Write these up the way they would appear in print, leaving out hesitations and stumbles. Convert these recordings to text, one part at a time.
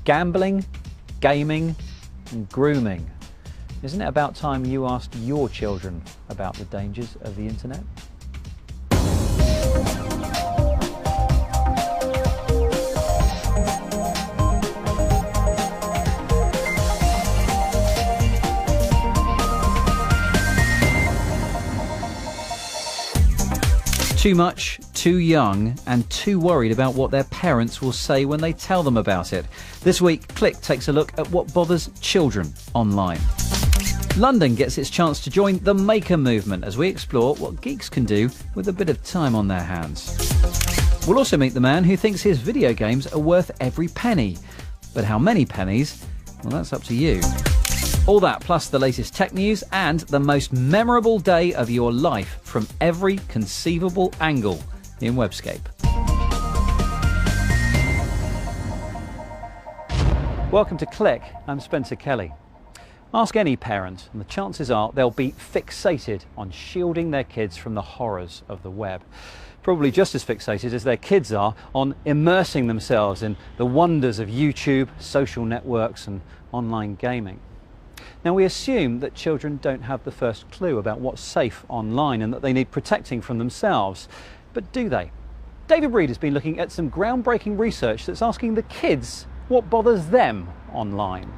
Gambling, gaming and grooming. Isn't it about time you asked your children about the dangers of the internet? Too much, too young, and too worried about what their parents will say when they tell them about it. This week, Click takes a look at what bothers children online. London gets its chance to join the maker movement as we explore what geeks can do with a bit of time on their hands. We'll also meet the man who thinks his video games are worth every penny. But how many pennies? Well, that's up to you. All that plus the latest tech news and the most memorable day of your life from every conceivable angle in Webscape. Welcome to Click. I'm Spencer Kelly. Ask any parent and the chances are they'll be fixated on shielding their kids from the horrors of the web. Probably just as fixated as their kids are on immersing themselves in the wonders of YouTube, social networks and online gaming. Now, we assume that children don't have the first clue about what's safe online and that they need protecting from themselves. But do they? David Reed has been looking at some groundbreaking research that's asking the kids what bothers them online.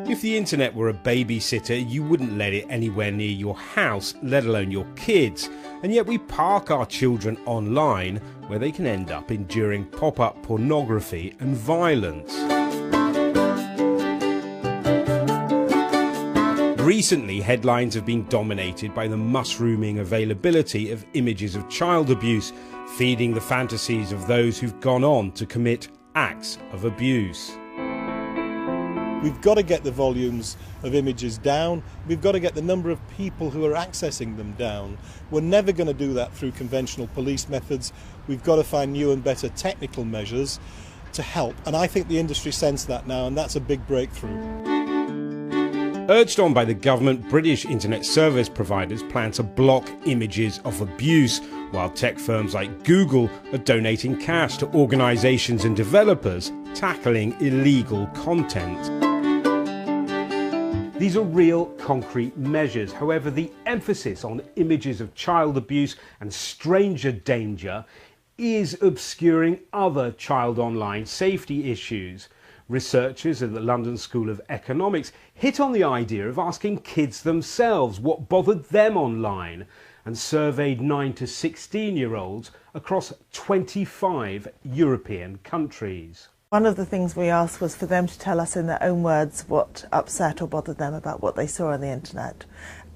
If the internet were a babysitter, you wouldn't let it anywhere near your house, let alone your kids. And yet we park our children online where they can end up enduring pop-up pornography and violence. Recently, headlines have been dominated by the mushrooming availability of images of child abuse, feeding the fantasies of those who've gone on to commit acts of abuse. We've got to get the volumes of images down. We've got to get the number of people who are accessing them down. We're never going to do that through conventional police methods. We've got to find new and better technical measures to help. And I think the industry sense that now, and that's a big breakthrough. Urged on by the government, British internet service providers plan to block images of abuse, while tech firms like Google are donating cash to organisations and developers tackling illegal content. These are real, concrete measures. However, the emphasis on images of child abuse and stranger danger is obscuring other child online safety issues. Researchers at the London School of Economics hit on the idea of asking kids themselves what bothered them online and surveyed 9 to 16-year-olds across 25 European countries. One of the things we asked was for them to tell us in their own words what upset or bothered them about what they saw on the internet.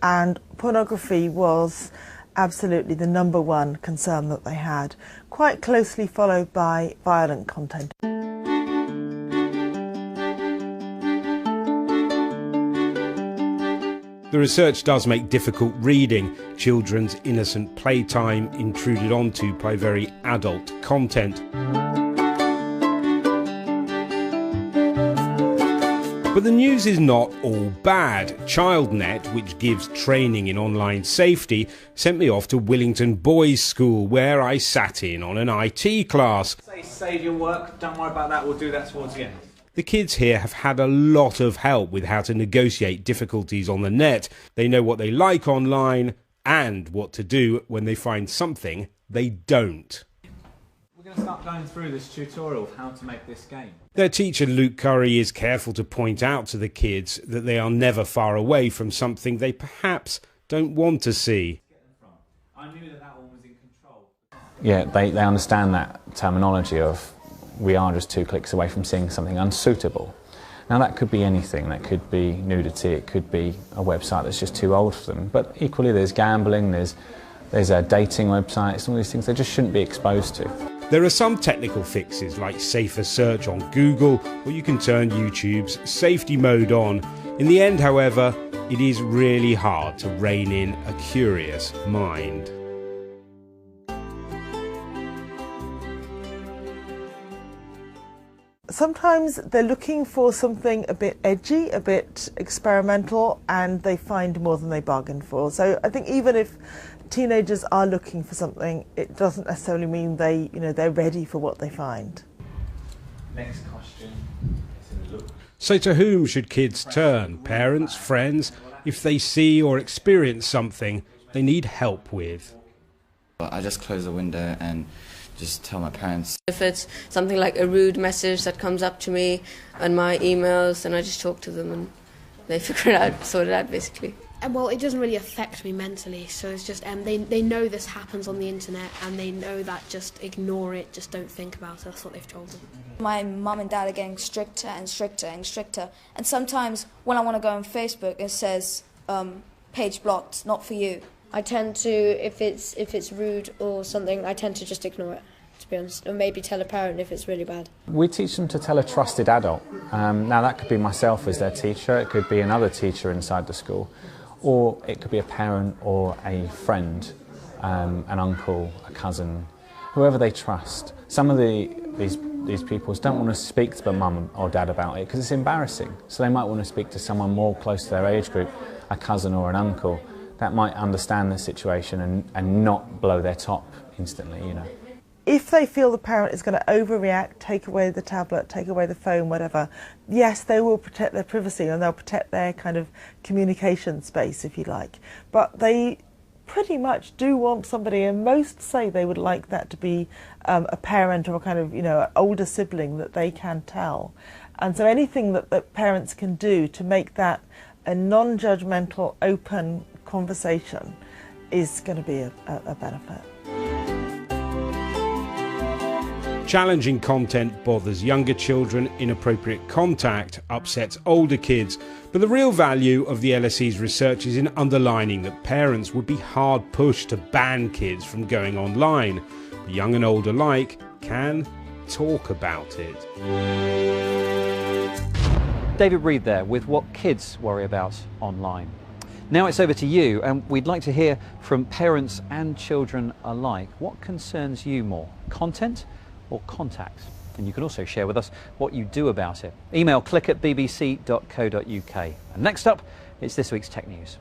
And pornography was absolutely the number one concern that they had, quite closely followed by violent content. The research does make difficult reading, children's innocent playtime intruded onto by very adult content. But the news is not all bad. ChildNet, which gives training in online safety, sent me off to Willington Boys School, where I sat in on an IT class. Save your work, don't worry about that, we'll do that towards the end. The kids here have had a lot of help with how to negotiate difficulties on the net. They know what they like online and what to do when they find something they don't. We're going to start going through this tutorial of how to make this game. Their teacher, Luke Curry, is careful to point out to the kids that they are never far away from something they perhaps don't want to see. I knew that one was in control. Yeah, they understand that terminology of we are just 2 clicks away from seeing something unsuitable. Now that could be anything, that could be nudity, it could be a website that's just too old for them, but equally there's gambling, there's dating websites, all these things they just shouldn't be exposed to. There are some technical fixes like safer search on Google, or you can turn YouTube's safety mode on. In the end, however, it is really hard to rein in a curious mind. Sometimes they're looking for something a bit edgy, a bit experimental, and they find more than they bargained for. So I think even if teenagers are looking for something, it doesn't necessarily mean they're ready for what they find. Next question. So to whom should kids turn? Parents, friends, if they see or experience something they need help with? I just close the window and just tell my parents. If it's something like a rude message that comes up to me on my emails, then I just talk to them and they figure it out, sort it out basically. Well, it doesn't really affect me mentally, so it's just they know this happens on the internet and they know that just ignore it, just don't think about it. That's what they've told them. My mum and dad are getting stricter and stricter and stricter, and sometimes when I want to go on Facebook it says page blocked, not for you. I tend to, if it's rude or something, I tend to just ignore it, to be honest, or maybe tell a parent if it's really bad. We teach them to tell a trusted adult. Now that could be myself as their teacher, it could be another teacher inside the school, or it could be a parent or a friend, an uncle, a cousin, whoever they trust. Some of these people don't want to speak to their mum or dad about it because it's embarrassing, so they might want to speak to someone more close to their age group, a cousin or an uncle, that might understand the situation and not blow their top instantly, you know. If they feel the parent is going to overreact, take away the tablet, take away the phone, whatever, yes, they will protect their privacy and they'll protect their kind of communication space, if you like. But they pretty much do want somebody, and most say they would like that to be a parent or a kind of, older sibling that they can tell. And so anything that parents can do to make that a non-judgmental, open conversation is going to be a benefit. Challenging content bothers younger children, inappropriate contact upsets older kids, but the real value of the LSE's research is in underlining that parents would be hard pushed to ban kids from going online. But young and old alike can talk about it. David Reed there with what kids worry about online. Now it's over to you, and we'd like to hear from parents and children alike. What concerns you more, content or contact? And you can also share with us what you do about it. Email click@bbc.co.uk. And next up, it's this week's Tech News.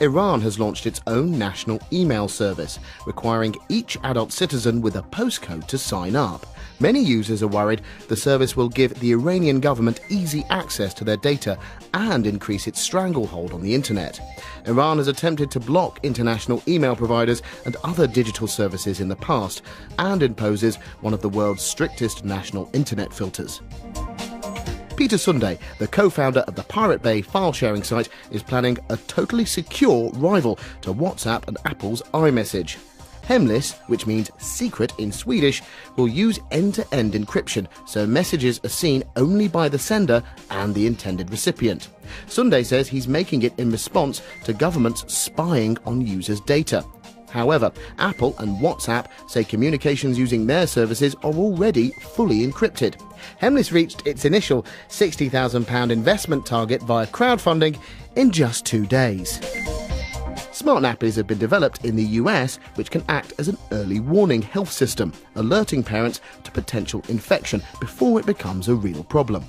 Iran has launched its own national email service, requiring each adult citizen with a postcode to sign up. Many users are worried the service will give the Iranian government easy access to their data and increase its stranglehold on the internet. Iran has attempted to block international email providers and other digital services in the past and imposes one of the world's strictest national internet filters. Peter Sunday, the co-founder of the Pirate Bay file-sharing site, is planning a totally secure rival to WhatsApp and Apple's iMessage. Hemlis, which means secret in Swedish, will use end-to-end encryption, so messages are seen only by the sender and the intended recipient. Sunday says he's making it in response to governments spying on users' data. However, Apple and WhatsApp say communications using their services are already fully encrypted. Hemlis reached its initial £60,000 investment target via crowdfunding in just 2 days. Smart nappies have been developed in the US, which can act as an early warning health system, alerting parents to potential infection before it becomes a real problem.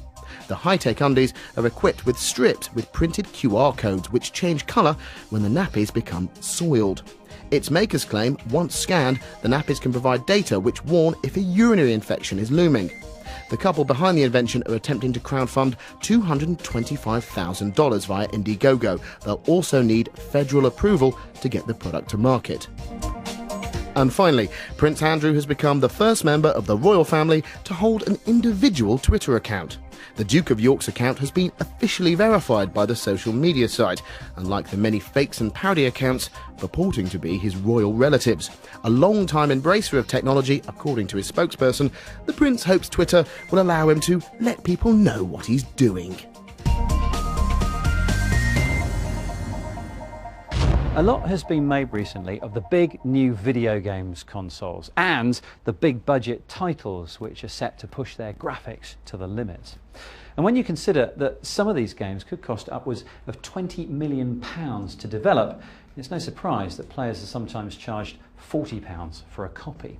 The high-tech undies are equipped with strips with printed QR codes which change colour when the nappies become soiled. Its makers claim, once scanned, the nappies can provide data which warn if a urinary infection is looming. The couple behind the invention are attempting to crowdfund $225,000 via Indiegogo. They'll also need federal approval to get the product to market. And finally, Prince Andrew has become the first member of the royal family to hold an individual Twitter account. The Duke of York's account has been officially verified by the social media site, unlike the many fakes and parody accounts purporting to be his royal relatives. A long-time embracer of technology, according to his spokesperson, the Prince hopes Twitter will allow him to let people know what he's doing. A lot has been made recently of the big new video games consoles and the big budget titles which are set to push their graphics to the limit. And when you consider that some of these games could cost upwards of £20 million to develop, it's no surprise that players are sometimes charged £40 for a copy.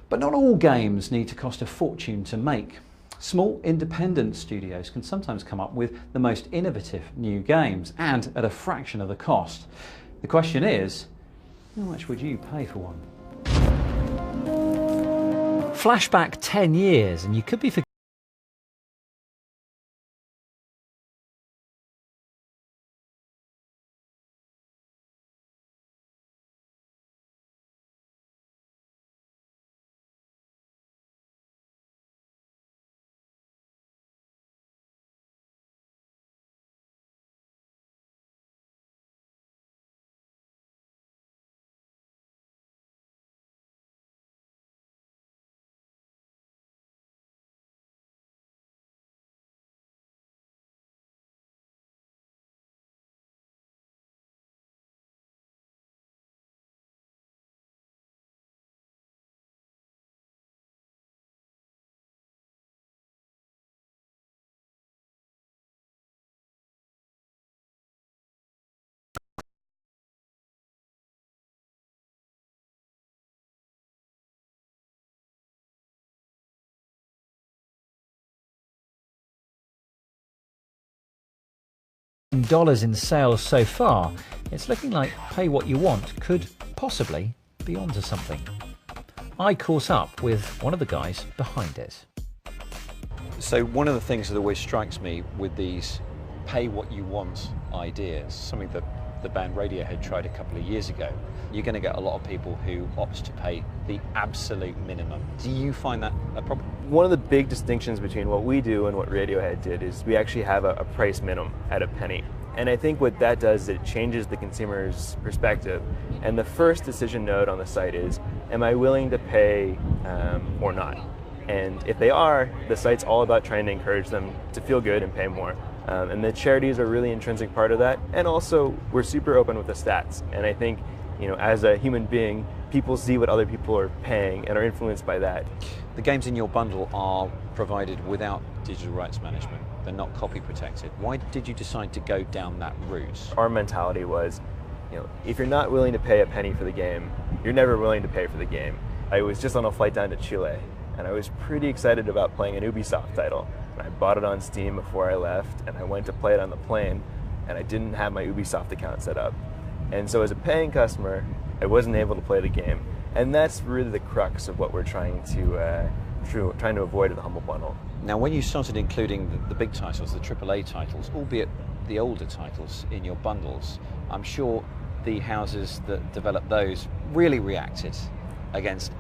But not all games need to cost a fortune to make. Small independent studios can sometimes come up with the most innovative new games and at a fraction of the cost. The question is, how much would you pay for one? Flashback 10 years and you could be dollars in sales so far, it's looking like Pay What You Want could possibly be onto something. I caught up with one of the guys behind it. So one of the things that always strikes me with these Pay What You Want ideas, something that the band Radiohead tried a couple of years ago, you're going to get a lot of people who opt to pay the absolute minimum. Do you find that a problem? One of the big distinctions between what we do and what Radiohead did is we actually have a price minimum at a penny. And I think what that does is it changes the consumer's perspective. And the first decision node on the site is, am I willing to pay or not? And if they are, the site's all about trying to encourage them to feel good and pay more. And the charities are a really intrinsic part of that. And also, we're super open with the stats. And I think, as a human being, people see what other people are paying and are influenced by that. The games in your bundle are provided without digital rights management. They're not copy protected. Why did you decide to go down that route? Our mentality was, if you're not willing to pay a penny for the game, you're never willing to pay for the game. I was just on a flight down to Chile, and I was pretty excited about playing an Ubisoft title. And I bought it on Steam before I left, and I went to play it on the plane, and I didn't have my Ubisoft account set up. And so as a paying customer, I wasn't able to play the game. And that's really the crux of what we're trying to avoid with the Humble Bundle. Now, when you started including the big titles, the AAA titles, albeit the older titles in your bundles, I'm sure the houses that developed those really reacted against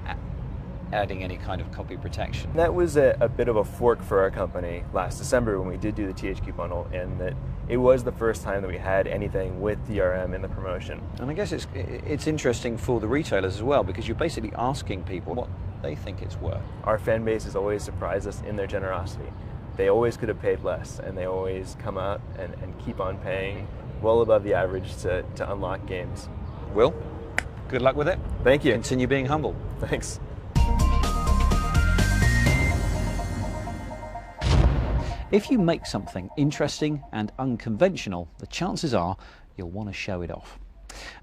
adding any kind of copy protection. That was a bit of a fork for our company last December when we did do the THQ bundle, and that it was the first time that we had anything with DRM in the promotion. And I guess it's interesting for the retailers as well, because you're basically asking people what they think it's worth. Our fan base has always surprised us in their generosity. They always could have paid less, and they always come out and keep on paying well above the average to unlock games. Will, good luck with it. Thank you. Continue being humble. Thanks. If you make something interesting and unconventional, the chances are you'll want to show it off.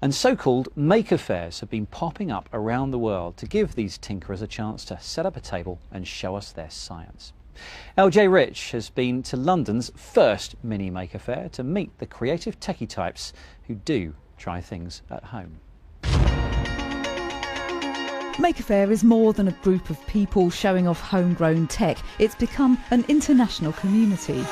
And so-called maker fairs have been popping up around the world to give these tinkerers a chance to set up a table and show us their science. LJ Rich has been to London's first mini maker fair to meet the creative techie types who do try things at home. Maker Faire is more than a group of people showing off homegrown tech. It's become an international community.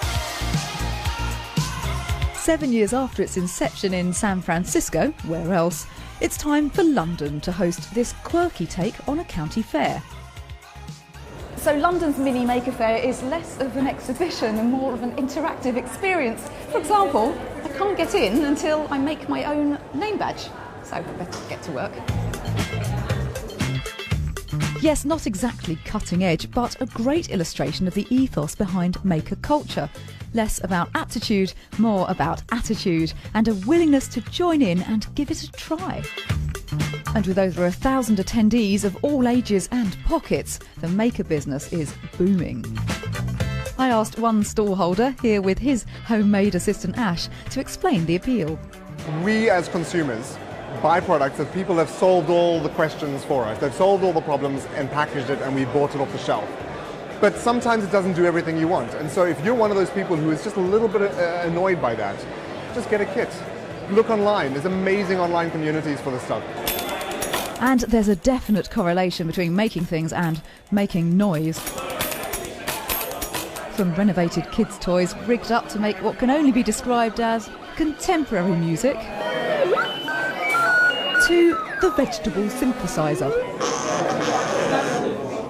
7 years after its inception in San Francisco, where else, it's time for London to host this quirky take on a county fair. So London's Mini Maker Faire is less of an exhibition and more of an interactive experience. For example, I can't get in until I make my own name badge. So let's get to work. Yes, not exactly cutting edge, but a great illustration of the ethos behind maker culture. Less about aptitude, more about attitude, and a willingness to join in and give it a try. And with over 1,000 attendees of all ages and pockets, the maker business is booming. I asked one stallholder, here with his homemade assistant Ash, to explain the appeal. We as consumers buy products that people have solved all the questions for us. They've solved all the problems and packaged it, and we bought it off the shelf. But sometimes it doesn't do everything you want. And so if you're one of those people who is just a little bit annoyed by that, just get a kit. look online. There's amazing online communities for this stuff. And there's a definite correlation between making things and making noise. From renovated kids' toys rigged up to make what can only be described as contemporary music, to the vegetable synthesizer.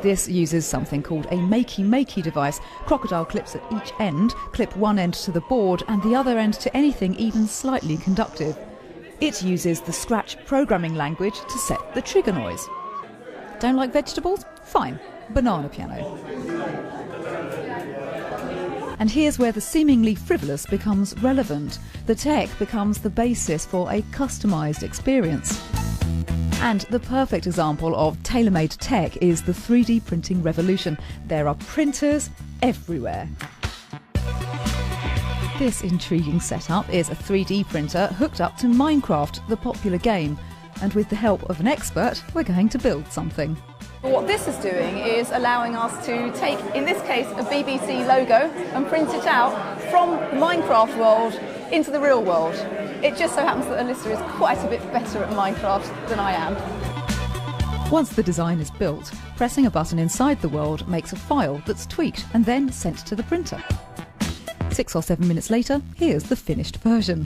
This uses something called a makey-makey device. Crocodile clips at each end, clip one end to the board and the other end to anything even slightly conductive. It uses the Scratch programming language to set the trigger noise. Don't like vegetables? Fine. Banana piano. And here's where the seemingly frivolous becomes relevant. The tech becomes the basis for a customised experience. And the perfect example of tailor-made tech is the 3D printing revolution. There are printers everywhere. This intriguing setup is a 3D printer hooked up to Minecraft, the popular game. And with the help of an expert, we're going to build something. What this is doing is allowing us to take, in this case, a BBC logo and print it out from the Minecraft world into the real world. It just so happens that Alyssa is quite a bit better at Minecraft than I am. Once the design is built, pressing a button inside the world makes a file that's tweaked and then sent to the printer. 6 or 7 minutes later, here's the finished version.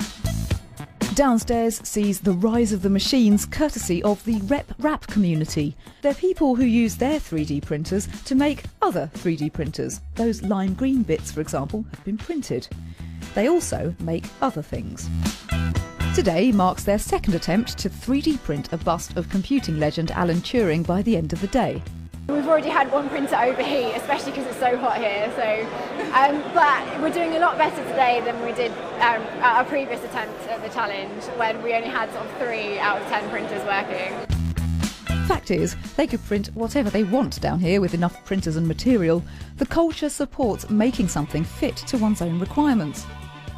Downstairs sees the rise of the machines courtesy of the RepRap community. They're people who use their 3D printers to make other 3D printers. Those lime green bits, for example, have been printed. They also make other things. Today marks their second attempt to 3D print a bust of computing legend Alan Turing by the end of the day. We've already had one printer overheat, especially because it's so hot here. But we're doing a lot better today than we did at our previous attempt at the challenge, when we only had sort of 3 out of 10 printers working. Fact is, they could print whatever they want down here with enough printers and material. The culture supports making something fit to one's own requirements.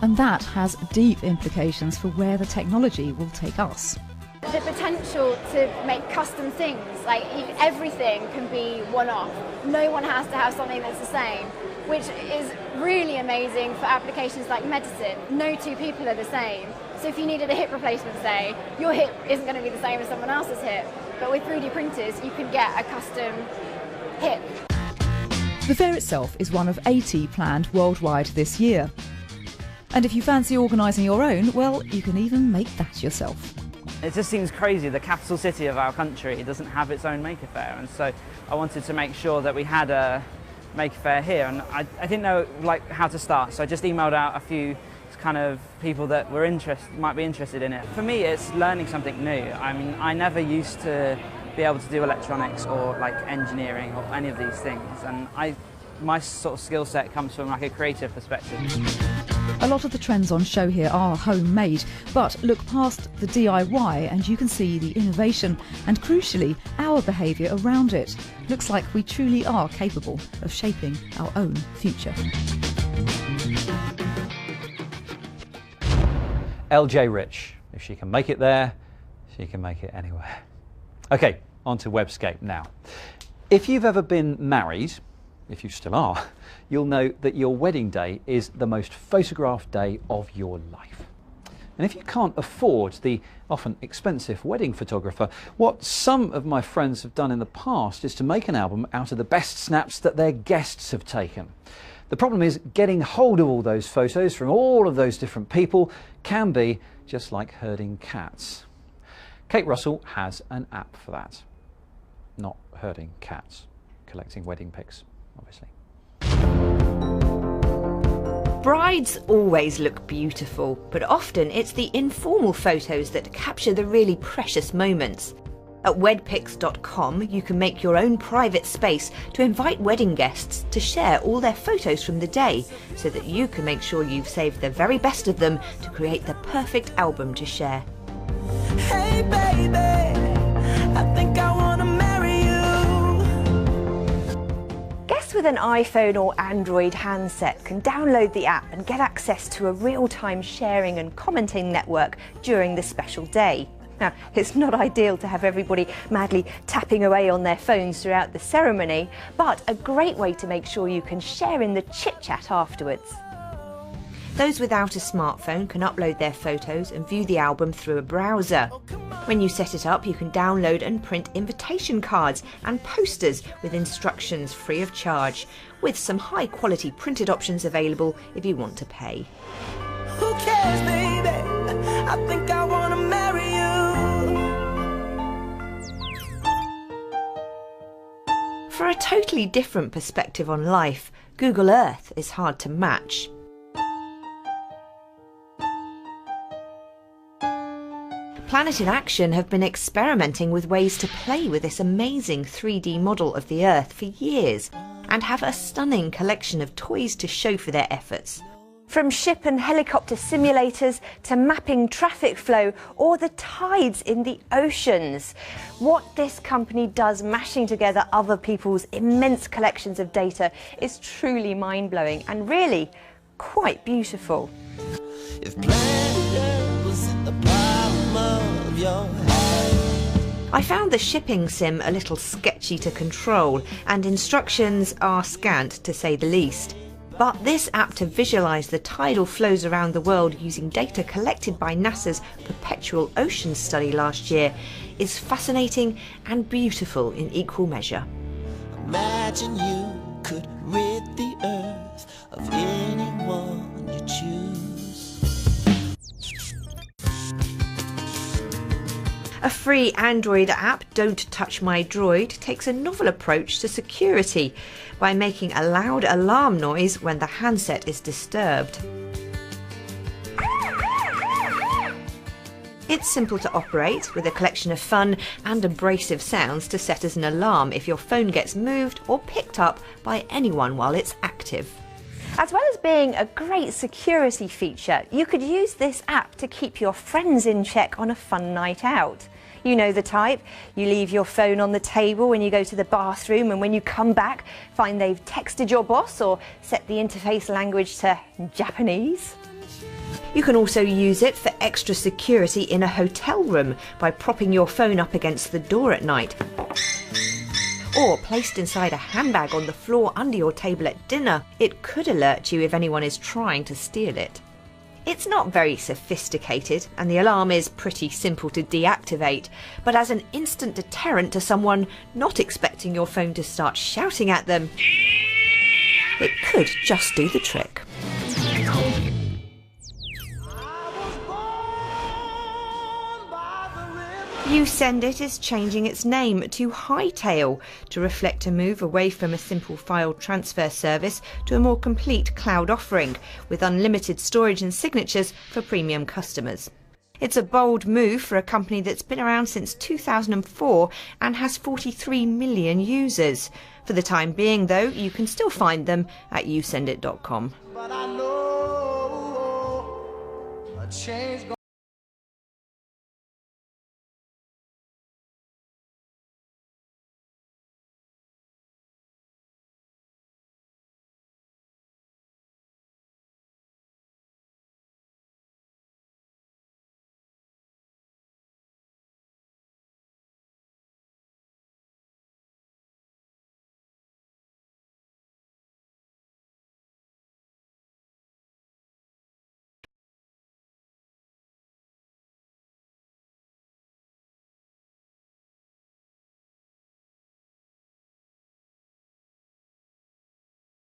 And that has deep implications for where the technology will take us. The potential to make custom things, like everything can be one-off. No one has to have something that's the same, which is really amazing for applications like medicine. No two people are the same. So if you needed a hip replacement, say, your hip isn't going to be the same as someone else's hip. But with 3D printers, you can get a custom hip. The fair itself is one of 80 planned worldwide this year. And if you fancy organising your own, well, you can even make that yourself. It just seems crazy. The capital city of our country doesn't have its own Maker Faire, and so I wanted to make sure that we had a Maker Faire here, and I didn't know how to start, so I just emailed out a few kind of people that were might be interested in it. For me, it's learning something new. I mean, I never used to be able to do electronics or engineering or any of these things, and my sort of skill set comes from a creative perspective. A lot of the trends on show here are homemade, but look past the DIY and you can see the innovation and, crucially, our behaviour around it. Looks like we truly are capable of shaping our own future. LJ Rich. If she can make it there, she can make it anywhere. OK, on to Webscape now. If you've ever been married, if you still are, you'll know that your wedding day is the most photographed day of your life. And if you can't afford the often expensive wedding photographer, what some of my friends have done in the past is to make an album out of the best snaps that their guests have taken. The problem is getting hold of all those photos from all of those different people can be just like herding cats. Kate Russell has an app for that. Not herding cats, collecting wedding pics, obviously. Brides always look beautiful, but often it's the informal photos that capture the really precious moments. At wedpics.com you can make your own private space to invite wedding guests to share all their photos from the day, so that you can make sure you've saved the very best of them to create the perfect album to share. Hey baby, I think I wanna marry you. Guests with an iPhone or Android handset can download the app and get access to a real-time sharing and commenting network during the special day. Now, it's not ideal to have everybody madly tapping away on their phones throughout the ceremony, but a great way to make sure you can share in the chit-chat afterwards. Those without a smartphone can upload their photos and view the album through a browser. When you set it up, you can download and print invitation cards and posters with instructions free of charge, with some high-quality printed options available if you want to pay. Who cares, baby? I think I wanna marry you. For a totally different perspective on life, Google Earth is hard to match. Planet in Action have been experimenting with ways to play with this amazing 3D model of the Earth for years, and have a stunning collection of toys to show for their efforts. From ship and helicopter simulators to mapping traffic flow or the tides in the oceans. What this company does mashing together other people's immense collections of data is truly mind-blowing and really quite beautiful. If planet Earth was at the bottom of your head. I found the shipping sim a little sketchy to control, and instructions are scant to say the least. But this app to visualise the tidal flows around the world using data collected by NASA's Perpetual Oceans study last year is fascinating and beautiful in equal measure. Imagine you could rid the earth of anyone you choose. A free Android app, Don't Touch My Droid, takes a novel approach to security by making a loud alarm noise when the handset is disturbed. It's simple to operate, with a collection of fun and abrasive sounds to set as an alarm if your phone gets moved or picked up by anyone while it's active. As well as being a great security feature, you could use this app to keep your friends in check on a fun night out. You know the type. You leave your phone on the table when you go to the bathroom, and when you come back, find they've texted your boss or set the interface language to Japanese. You can also use it for extra security in a hotel room by propping your phone up against the door at night, or placed inside a handbag on the floor under your table at dinner. It could alert you if anyone is trying to steal it. It's not very sophisticated, and the alarm is pretty simple to deactivate, but as an instant deterrent to someone not expecting your phone to start shouting at them, it could just do the trick. YouSendIt is changing its name to Hightail to reflect a move away from a simple file transfer service to a more complete cloud offering, with unlimited storage and signatures for premium customers. It's a bold move for a company that's been around since 2004 and has 43 million users. For the time being, though, you can still find them at yousendit.com. But I know a change.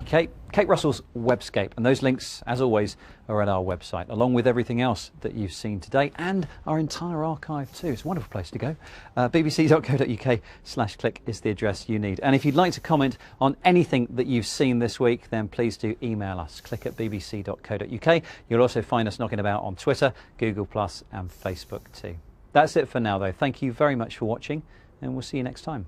Kate Russell's Webscape, and those links, as always, are at our website, along with everything else that you've seen today and our entire archive too. It's a wonderful place to go. bbc.co.uk/click is the address you need. And if you'd like to comment on anything that you've seen this week, then please do email us, click@bbc.co.uk. You'll also find us knocking about on Twitter, Google+, and Facebook too. That's it for now, though. Thank you very much for watching, and we'll see you next time.